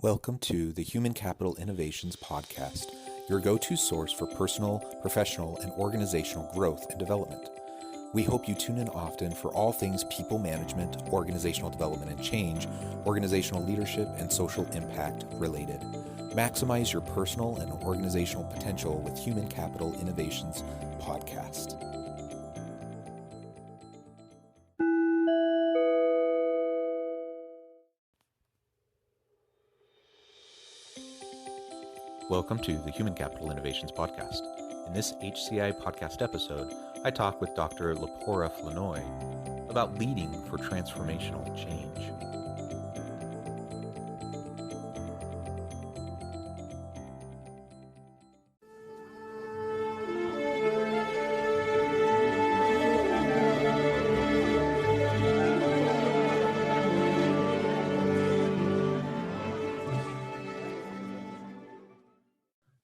Welcome to the Human Capital Innovations Podcast, your go-to source for personal, professional, and organizational growth and development. We hope you tune in often for all things people management, organizational development and change, organizational leadership, and social impact related. Maximize your personal and organizational potential with Human Capital Innovations Podcast. Welcome to the Human Capital Innovations Podcast. In this HCI podcast episode, I talk with Dr. Lepora Flournoy about leading for transformational change.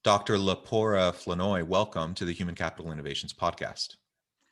Dr. Lepora Flournoy, welcome to the Human Capital Innovations Podcast.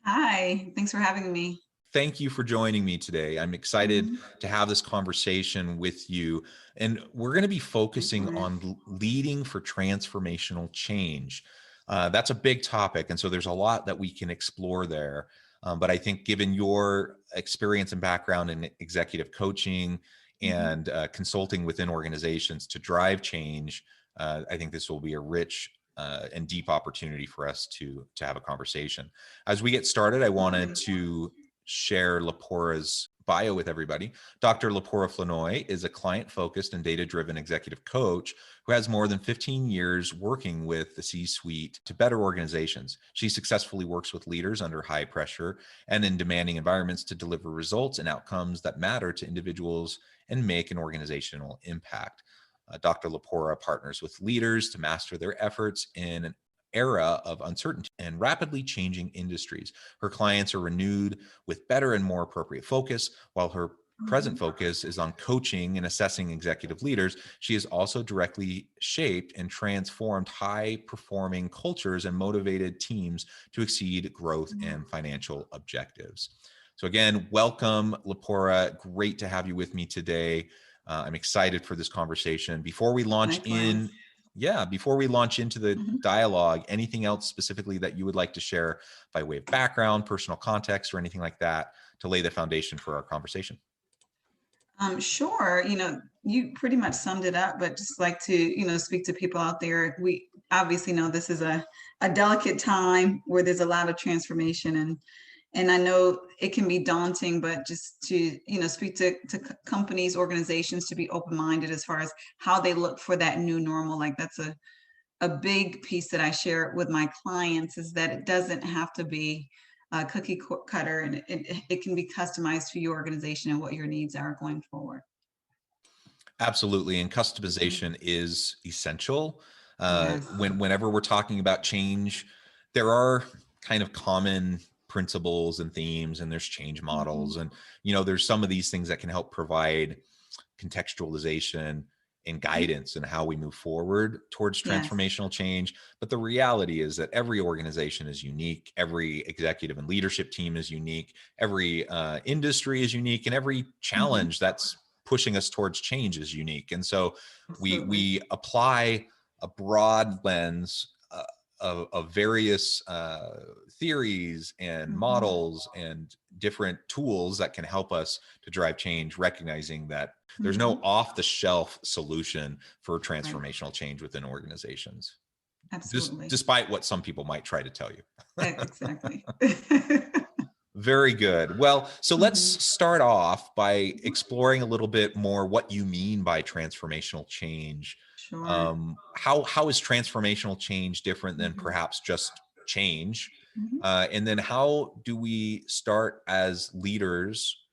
Hi, thanks for having me. Thank you for joining me today. I'm excited to have this conversation with you. And we're going to be focusing on leading for transformational change. That's a big topic. And so there's a lot that we can explore there. But I think given your experience and background in executive coaching and consulting within organizations to drive change, I think this will be a rich and deep opportunity for us to have a conversation. As we get started, I wanted to share Lepora's bio with everybody. Dr. Lepora Flournoy is a client-focused and data-driven executive coach who has more than 15 years working with the C-suite to better organizations. She successfully works with leaders under high pressure and in demanding environments to deliver results and outcomes that matter to individuals and make an organizational impact. Dr. Lepora partners with leaders to master their efforts in an era of uncertainty and rapidly changing industries. Her clients are renewed with better and more appropriate focus, while her present focus is on coaching and assessing executive leaders. She has also directly shaped and transformed high-performing cultures and motivated teams to exceed growth and financial objectives. So again, welcome, Lepora. Great to have you with me today. I'm excited for this conversation. Before we launch into the dialogue, anything else specifically that you would like to share by way of background, personal context, or anything like that to lay the foundation for our conversation? Sure. You pretty much summed it up, but just like to, speak to people out there. We obviously know this is a delicate time where there's a lot of transformation and I know it can be daunting, but just to, speak to companies, organizations to be open-minded as far as how they look for that new normal. Like that's a big piece that I share with my clients is that it doesn't have to be a cookie cutter and it can be customized to your organization and what your needs are going forward. Absolutely. And customization is essential. Whenever we're talking about change, there are kind of common principles and themes, and there's change models, and there's some of these things that can help provide contextualization and guidance in how we move forward towards transformational change. But the reality is that every organization is unique, every executive and leadership team is unique, every industry is unique, and every challenge that's pushing us towards change is unique. And so we apply a broad lens of various theories and models and different tools that can help us to drive change, recognizing that there's no off-the-shelf solution for transformational change within organizations. Absolutely. Despite what some people might try to tell you. Exactly. Very good. Well, so let's start off by exploring a little bit more what you mean by transformational change. Sure. How is transformational change different than perhaps just change? And then how do we start as leaders,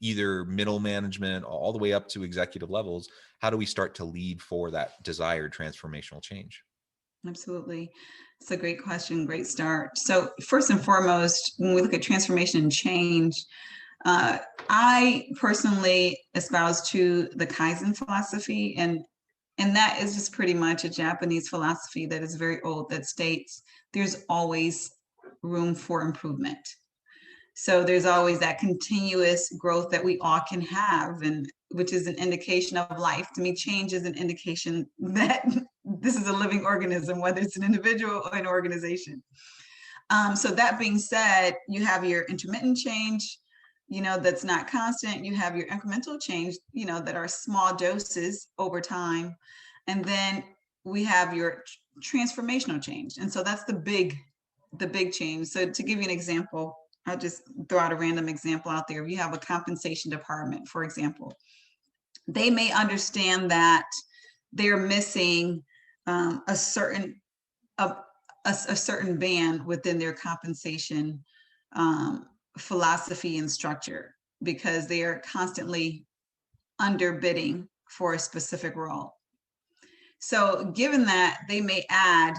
either middle management all the way up to executive levels? How do we start to lead for that desired transformational change? Absolutely. It's a great question. Great start. So first and foremost, when we look at transformation and change, I personally espouse to the Kaizen philosophy, and that is just pretty much a Japanese philosophy that is very old that states there's always room for improvement. So there's always that continuous growth that we all can have. And which is an indication of life. To me, change is an indication that this is a living organism, whether it's an individual or an organization. So that being said, you have your intermittent change, that's not constant. You have your incremental change, that are small doses over time. And then we have your transformational change. And so that's the big change. So to give you an example, I'll just throw out a random example out there. If you have a compensation department, for example, they may understand that they're missing a certain band within their compensation philosophy and structure, because they are constantly underbidding for a specific role. So given that, they may add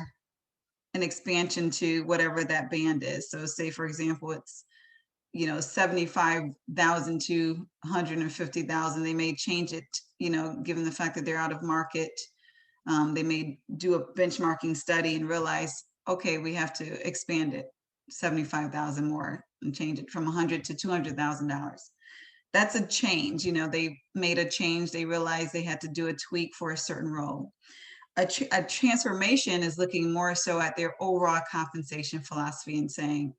an expansion to whatever that band is. So say, for example, it's 75,000 to 150,000. They may change it, given the fact that they're out of market. They may do a benchmarking study and realize, okay, we have to expand it 75,000 more and change it from 100 to $200,000. That's a change. They made a change. They realized they had to do a tweak for a certain role. A transformation is looking more so at their overall compensation philosophy and saying,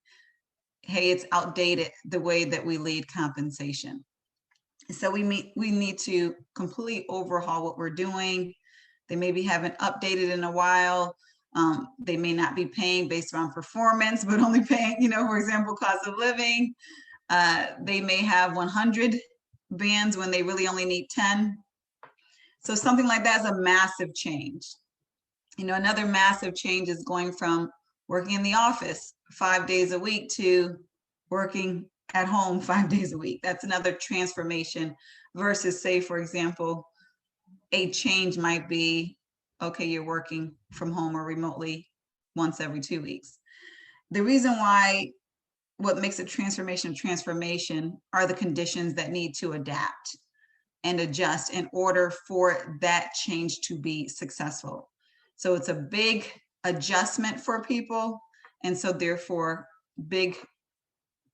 hey, it's outdated the way that we lead compensation. So we need to completely overhaul what we're doing. They maybe haven't updated in a while. They may not be paying based on performance, but only paying, for example, cost of living. They may have 100 bands when they really only need 10. So something like that is a massive change. Another massive change is going from working in the office 5 days a week to working at home 5 days a week. That's another transformation versus, say, for example, a change might be, okay, you're working from home or remotely once every 2 weeks. The reason why, what makes a transformation are the conditions that need to adapt and adjust in order for that change to be successful. So it's a big adjustment for people. And so therefore, big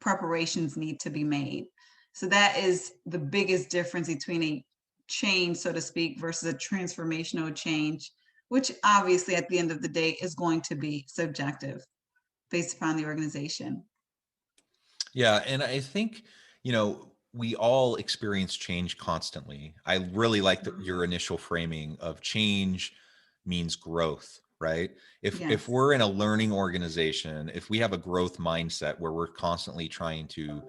preparations need to be made. So that is the biggest difference between a change, so to speak, versus a transformational change, which obviously at the end of the day is going to be subjective based upon the organization. Yeah. And I think, we all experience change constantly. I really like your initial framing of change means growth, right? If we're in a learning organization, if we have a growth mindset where we're constantly trying to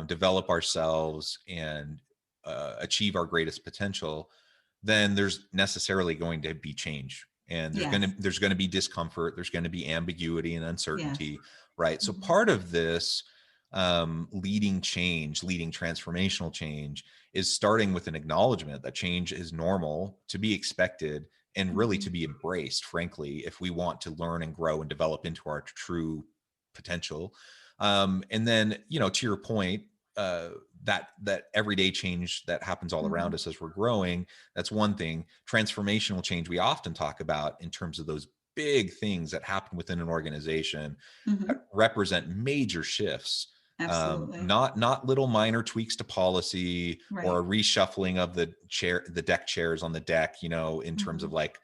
develop ourselves and achieve our greatest potential, then there's necessarily going to be change, and there's going to be discomfort. There's going to be ambiguity and uncertainty, right? So part of this leading transformational change is starting with an acknowledgement that change is normal, to be expected, and really to be embraced, frankly, if we want to learn and grow and develop into our true potential. And then, to your point, that everyday change that happens all around us as we're growing, that's one thing. Transformational change we often talk about in terms of those big things that happen within an organization that represent major shifts. Not little minor tweaks to policy or a reshuffling of the deck chairs on the deck, in terms of like,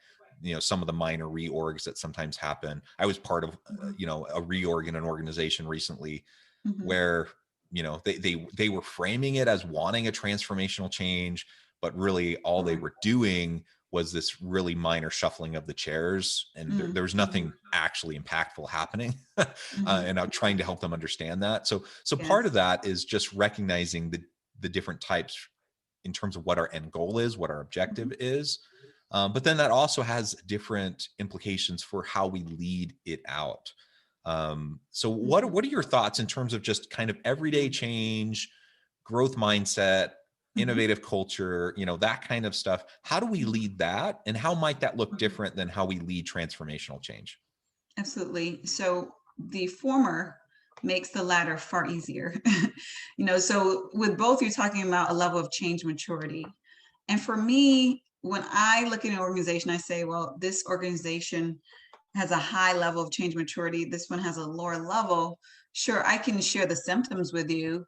some of the minor reorgs that sometimes happen. I was part of, a reorg in an organization recently where, they were framing it as wanting a transformational change, but really all they were doing was this really minor shuffling of the chairs, and there was nothing actually impactful happening. And I'm trying to help them understand that. So part of that is just recognizing the different types in terms of what our end goal is, what our objective is. But then that also has different implications for how we lead it out. So what are your thoughts in terms of just kind of everyday change, growth mindset, innovative culture, that kind of stuff? How do we lead that, and how might that look different than how we lead transformational change? Absolutely. So the former makes the latter far easier. So with both, you're talking about a level of change maturity. And for me, when I look at an organization, I say, well, this organization has a high level of change maturity. This one has a lower level. Sure, I can share the symptoms with you,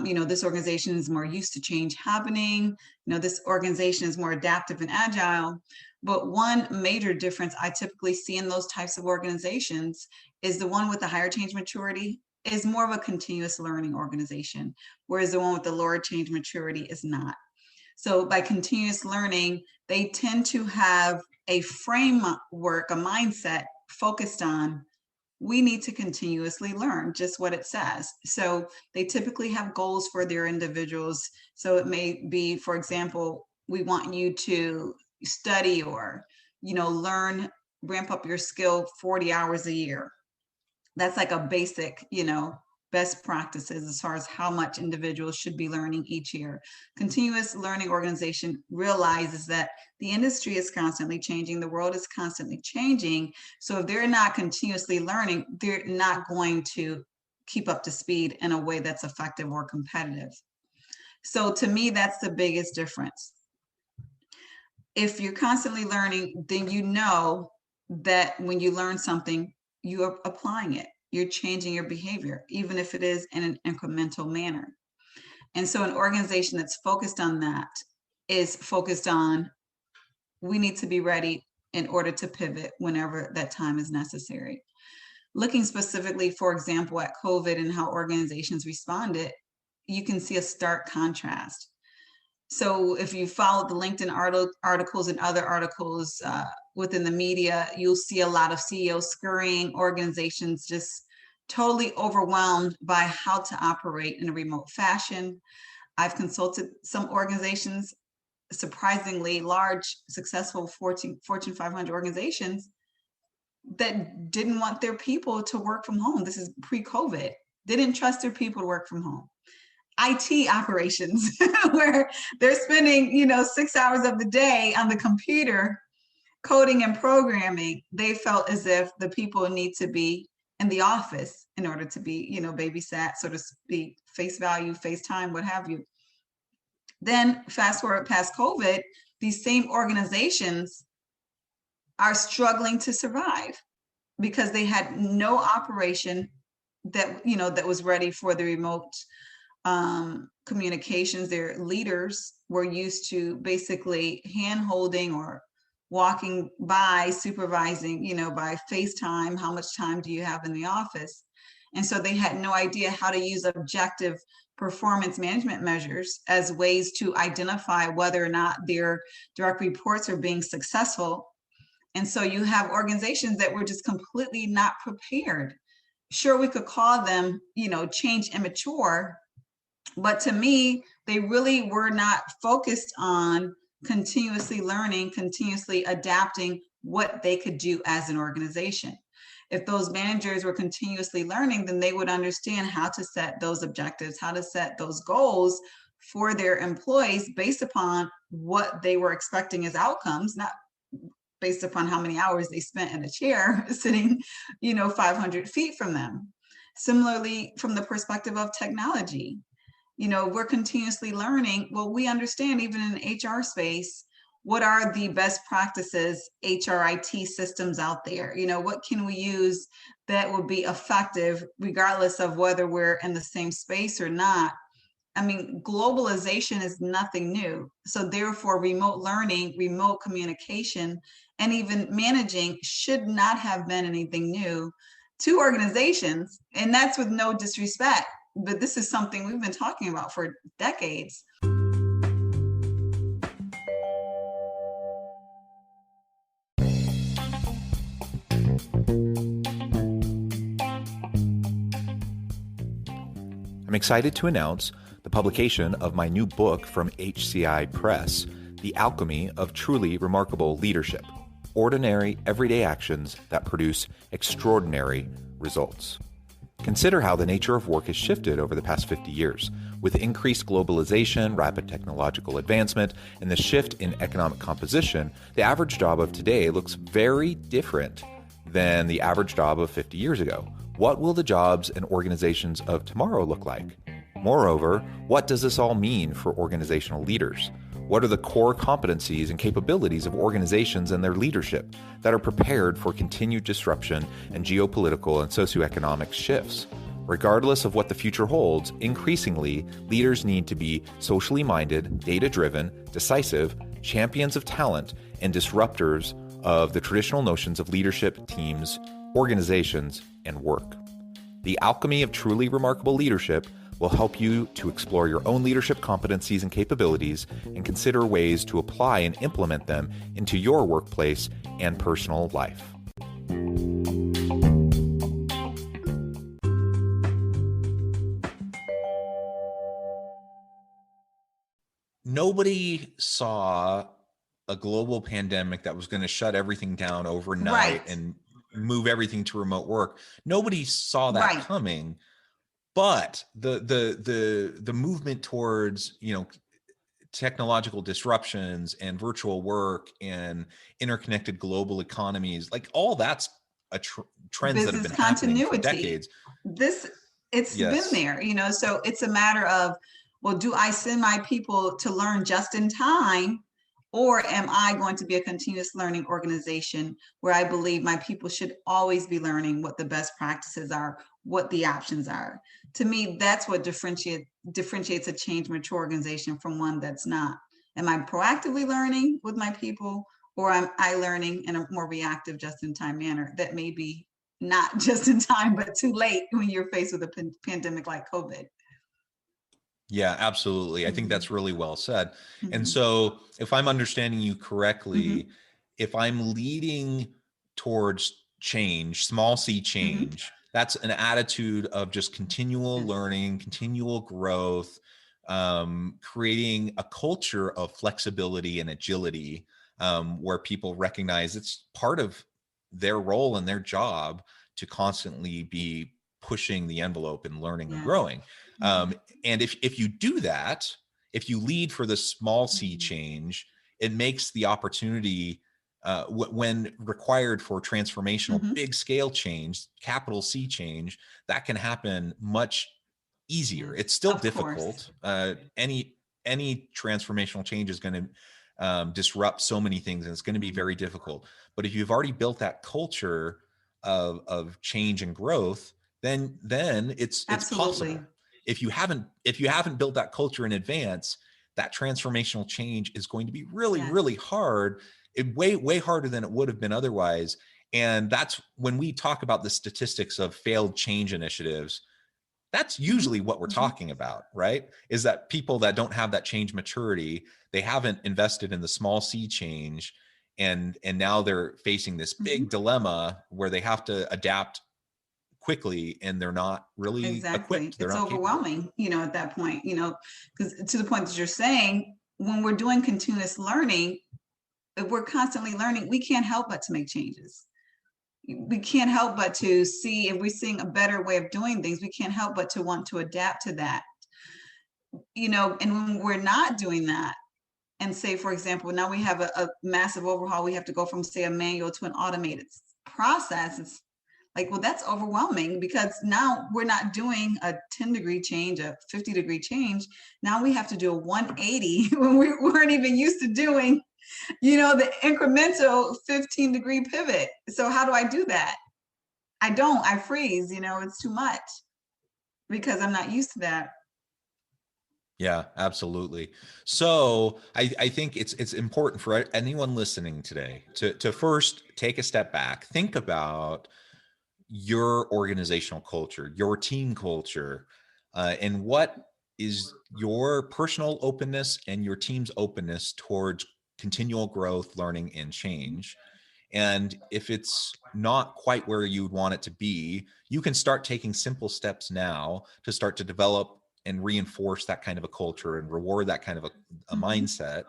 This organization is more used to change happening. This organization is more adaptive and agile. But one major difference I typically see in those types of organizations is the one with the higher change maturity is more of a continuous learning organization, whereas the one with the lower change maturity is not. So by continuous learning, they tend to have a framework, a mindset focused on, we need to continuously learn, just what it says. So they typically have goals for their individuals. So it may be, for example, we want you to study or, learn, ramp up your skill 40 hours a year. That's like a basic, best practices as far as how much individuals should be learning each year. Continuous learning organization realizes that the industry is constantly changing, the world is constantly changing. So if they're not continuously learning, they're not going to keep up to speed in a way that's effective or competitive. So to me, that's the biggest difference. If you're constantly learning, then you know that when you learn something, you are applying it. You're changing your behavior, even if it is in an incremental manner. And so an organization that's focused on that is focused on, we need to be ready in order to pivot whenever that time is necessary. Looking specifically, for example, at COVID and how organizations responded, you can see a stark contrast. So if you follow the LinkedIn articles and other articles within the media, you'll see a lot of CEOs scurrying, organizations just totally overwhelmed by how to operate in a remote fashion. I've consulted some organizations, surprisingly large, successful Fortune 500 organizations that didn't want their people to work from home. This is pre-COVID. They didn't trust their people to work from home. IT operations where they're spending 6 hours of the day on the computer coding and programming. They felt as if the people need to be in the office in order to be babysat, so to speak, face value, FaceTime, what have you. Then fast forward past COVID, these same organizations are struggling to survive because they had no operation that that was ready for the remote communications. Their leaders were used to basically hand-holding or walking by, supervising, by FaceTime, how much time do you have in the office? And so they had no idea how to use objective performance management measures as ways to identify whether or not their direct reports are being successful. And so you have organizations that were just completely not prepared. Sure, we could call them, change immature, but to me, they really were not focused on continuously learning, continuously adapting what they could do as an organization. If those managers were continuously learning, then they would understand how to set those objectives, how to set those goals for their employees based upon what they were expecting as outcomes, not based upon how many hours they spent in a chair sitting, 500 feet from them. Similarly, from the perspective of technology, we're continuously learning. Well, we understand even in the HR space, what are the best practices, HRIT systems out there? What can we use that would be effective regardless of whether we're in the same space or not? I mean, globalization is nothing new. So therefore, remote learning, remote communication, and even managing should not have been anything new to organizations. And that's with no disrespect, but this is something we've been talking about for decades. I'm excited to announce the publication of my new book from HCI Press, The Alchemy of Truly Remarkable Leadership: Ordinary, Everyday Actions That Produce Extraordinary Results. Consider how the nature of work has shifted over the past 50 years. With increased globalization, rapid technological advancement, and the shift in economic composition, the average job of today looks very different than the average job of 50 years ago. What will the jobs and organizations of tomorrow look like? Moreover, what does this all mean for organizational leaders? What are the core competencies and capabilities of organizations and their leadership that are prepared for continued disruption and geopolitical and socioeconomic shifts? Regardless of what the future holds, increasingly, leaders need to be socially minded, data-driven, decisive, champions of talent, and disruptors of the traditional notions of leadership, teams, organizations, and work. The alchemy of truly remarkable leadership will help you to explore your own leadership competencies and capabilities and consider ways to apply and implement them into your workplace and personal life. Nobody saw a global pandemic that was going to shut everything down overnight and move everything to remote work. Nobody saw that coming, but the movement towards, technological disruptions and virtual work and interconnected global economies, like all that's trends that have been happening for decades. It's been there, so it's a matter of, well, do I send my people to learn just in time, or am I going to be a continuous learning organization where I believe my people should always be learning what the best practices are, what the options are? To me, that's what differentiates a change mature organization from one that's not. Am I proactively learning with my people, or am I learning in a more reactive, just-in-time manner that may be not just in time, but too late when you're faced with a pandemic like COVID? Yeah, absolutely. I think that's really well said. And so if I'm understanding you correctly, if I'm leading towards change, small c change, that's an attitude of just continual learning, continual growth, creating a culture of flexibility and agility, where people recognize it's part of their role and their job to constantly be pushing the envelope and learning and growing. And if you do that, if you lead for the small c change, it makes the opportunity, when required for transformational big scale change, capital C change, that can happen much easier. It's still difficult. Any transformational change is going to disrupt so many things, and it's going to be very difficult. But if you've already built that culture of change and growth, then it's possible. If you haven't built that culture in advance, that transformational change is going to be really hard, way harder than it would have been otherwise. And that's when we talk about the statistics of failed change initiatives, that's usually what we're talking about, right? Is that people that don't have that change maturity, they haven't invested in the small c change, and now they're facing this big dilemma where they have to adapt quickly, and they're not really equipped. It's overwhelming, at that point, because to the point that you're saying, when we're doing continuous learning, if we're constantly learning, we can't help but to make changes. We can't help but to see, if we're seeing a better way of doing things, we can't help but to want to adapt to that. And when we're not doing that, and say, for example, now we have a massive overhaul, we have to go from, say, a manual to an automated process. It's like, well, that's overwhelming, because now we're not doing a 10-degree change, a 50-degree change. Now we have to do a 180 when we weren't even used to doing, the incremental 15-degree pivot. So how do I do that? I freeze, it's too much because I'm not used to that. Yeah, absolutely. So I think it's important for anyone listening today to first take a step back, think about your organizational culture, your team culture, and what is your personal openness and your team's openness towards continual growth, learning, and change. And if it's not quite where you would want it to be, you can start taking simple steps now to start to develop and reinforce that kind of a culture and reward that kind of a mindset.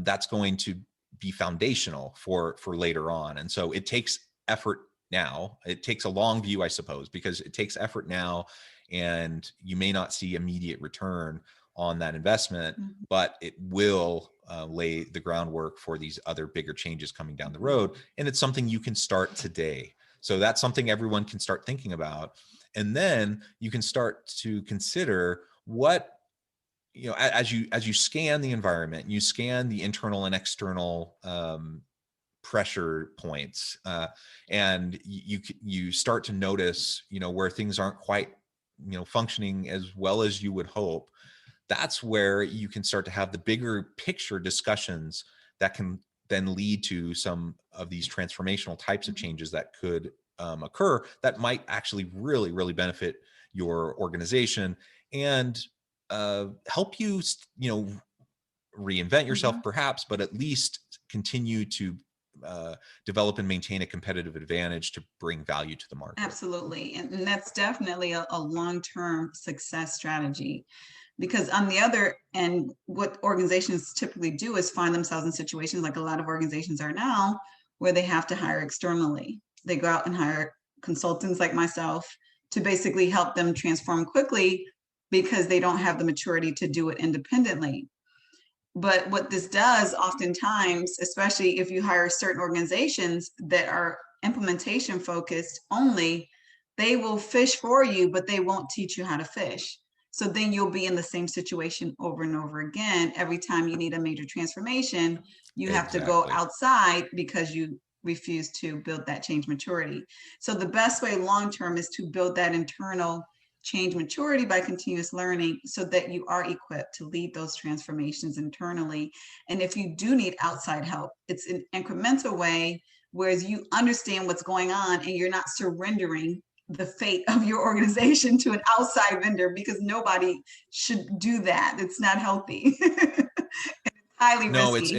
That's going to be foundational for later on. And so it takes effort now. It takes a long view, I suppose, because it takes effort now, and you may not see immediate return on that investment, but it will lay the groundwork for these other bigger changes coming down the road. And it's something you can start today. So that's something everyone can start thinking about. And then you can start to consider what, as you scan the environment, you scan the internal and external pressure points, and you start to notice, where things aren't quite, functioning as well as you would hope. That's where you can start to have the bigger picture discussions that can then lead to some of these transformational types of changes that could occur that might actually really, really benefit your organization and help you, reinvent yourself perhaps, but at least continue to develop and maintain a competitive advantage to bring value to the market. Absolutely. And that's definitely a long-term success strategy. Because on the other end, what organizations typically do is find themselves in situations like a lot of organizations are now, where they have to hire externally. They go out and hire consultants like myself to basically help them transform quickly because they don't have the maturity to do it independently. But what this does oftentimes, especially if you hire certain organizations that are implementation focused only, they will fish for you, but they won't teach you how to fish. So then you'll be in the same situation over and over again. Every time you need a major transformation, you have to go outside because you refuse to build that change maturity. So the best way long-term is to build that internal change maturity by continuous learning so that you are equipped to lead those transformations internally. And if you do need outside help, it's an incremental way, whereas you understand what's going on and you're not surrendering the fate of your organization to an outside vendor, because nobody should do that. It's not healthy. It's highly risky.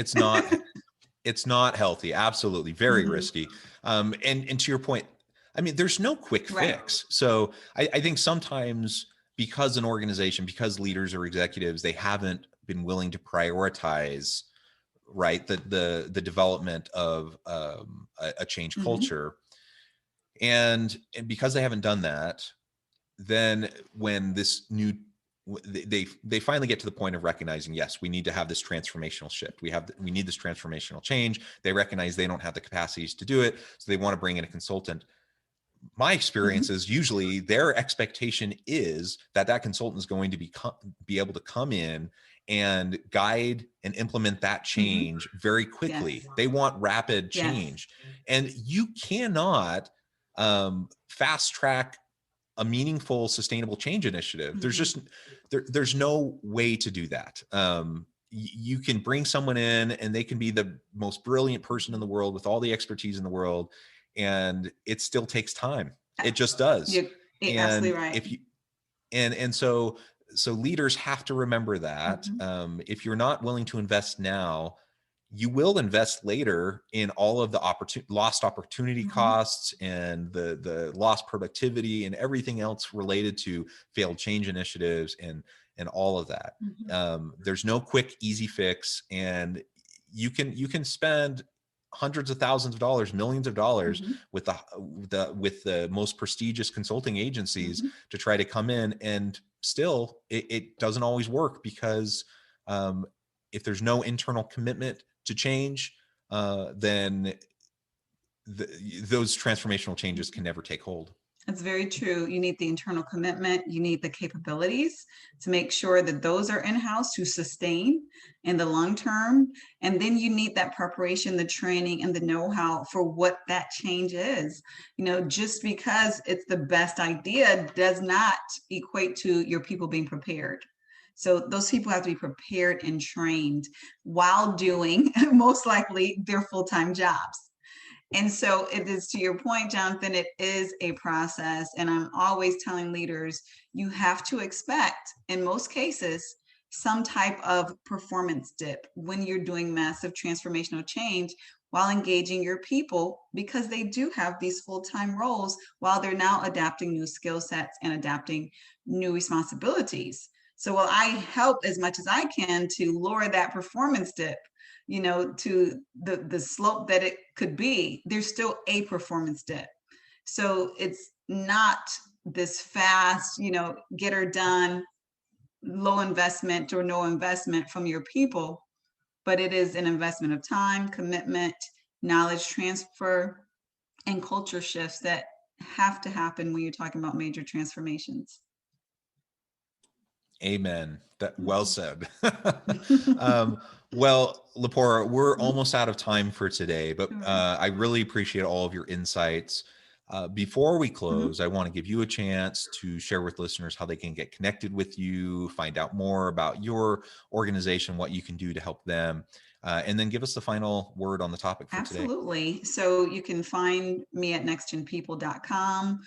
It's not healthy. Absolutely. Very risky. And to your point, I mean, there's no quick fix. So I think sometimes because an organization, because leaders or executives, they haven't been willing to prioritize, the development of a change culture. And because they haven't done that, then when this new, they finally get to the point of recognizing, yes, we need to have this transformational shift. We need this transformational change. They recognize they don't have the capacities to do it. So they want to bring in a consultant. My experience is usually their expectation is that consultant is going to be able to come in and guide and implement that change very quickly. They want rapid change. And you cannot fast track a meaningful, sustainable change initiative. There's just, there's no way to do that. You can bring someone in and they can be the most brilliant person in the world with all the expertise in the world, and it still takes time. It just does. You're absolutely right. If you, so leaders have to remember that if you're not willing to invest now, you will invest later in all of the lost opportunity costs and the lost productivity and everything else related to failed change initiatives and all of that. There's no quick, easy fix, and you can spend hundreds of thousands of dollars, millions of dollars with the most prestigious consulting agencies to try to come in, and still it doesn't always work because if there's no internal commitment to change, then those transformational changes can never take hold. That's very true. You need the internal commitment. You need the capabilities to make sure that those are in-house to sustain in the long term. And then you need that preparation, the training, and the know-how for what that change is. Just because it's the best idea does not equate to your people being prepared. So those people have to be prepared and trained while doing, most likely, their full-time jobs. And so it is, to your point, Jonathan, it is a process. And I'm always telling leaders, you have to expect, in most cases, some type of performance dip when you're doing massive transformational change while engaging your people, because they do have these full-time roles while they're now adapting new skill sets and adapting new responsibilities. So while I help as much as I can to lower that performance dip, to the slope that it could be, there's still a performance dip. So it's not this fast, get her done, low investment or no investment from your people, but it is an investment of time, commitment, knowledge transfer, and culture shifts that have to happen when you're talking about major transformations. Amen. That well Mhm. said. um, well, Lepora, we're Mhm. almost out of time for today, but Sure. I really appreciate all of your insights. Before we Mhm. close, I want to give you a chance to share with listeners how they can get connected with you, find out more about your organization, what you can do to help them, and then give us the final word on the topic for today. Absolutely. So you can find me at nextgenpeople.com.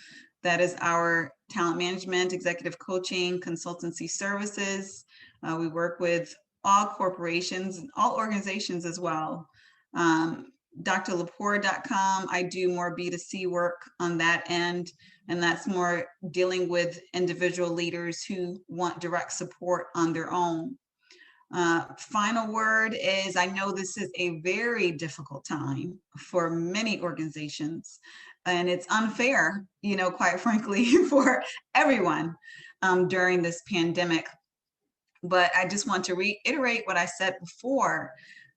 That is our talent management, executive coaching, consultancy services. We work with all corporations and all organizations as well. Um, drlepora.com. I do more B2C work on that end, and that's more dealing with individual leaders who want direct support on their own. Final word is, I know this is a very difficult time for many organizations, and it's unfair, quite frankly, for everyone during this pandemic. But I just want to reiterate what I said before.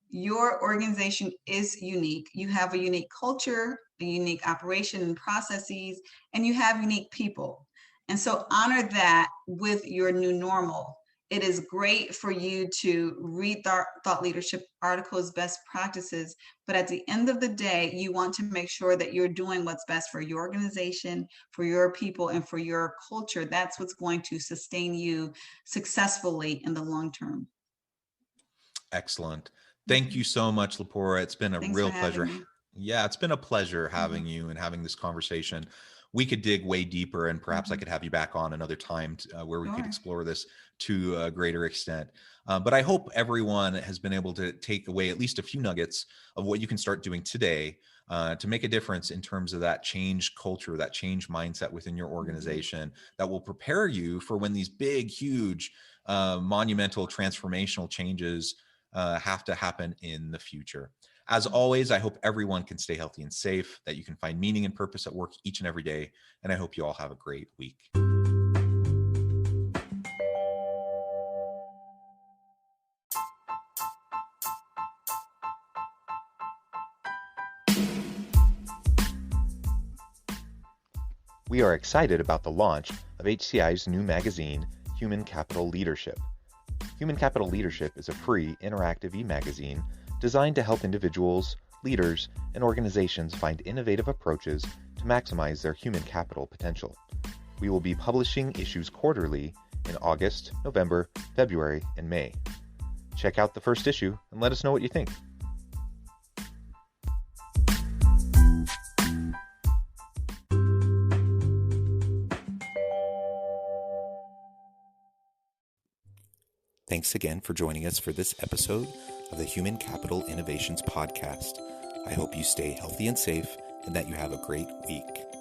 Your organization is unique. You have a unique culture, a unique operation and processes, and you have unique people. And so honor that with your new normal. It is great for you to read thought leadership articles, best practices, but at the end of the day, you want to make sure that you're doing what's best for your organization, for your people, and for your culture. That's what's going to sustain you successfully in the long term. Excellent. Thank Mhm. you so much, Lepora. It's been a Thanks for real having pleasure. me. Yeah, it's been a pleasure having Mhm. you and having this conversation. We could dig way deeper, and perhaps I Mhm. could have you back on another time where we could Sure. explore this to a greater extent. But I hope everyone has been able to take away at least a few nuggets of what you can start doing today to make a difference in terms of that change culture, that change mindset within your Mhm. organization that will prepare you for when these big, huge, monumental, transformational changes have to happen in the future. As always, I hope everyone can stay healthy and safe, that you can find meaning and purpose at work each and every day. And I hope you all have a great week. We are excited about the launch of HCI's new magazine, Human Capital Leadership. Human Capital Leadership is a free, interactive e-magazine designed to help individuals, leaders, and organizations find innovative approaches to maximize their human capital potential. We will be publishing issues quarterly in August, November, February, and May. Check out the first issue and let us know what you think. Thanks again for joining us for this episode of the Human Capital Innovations Podcast. I hope you stay healthy and safe and that you have a great week.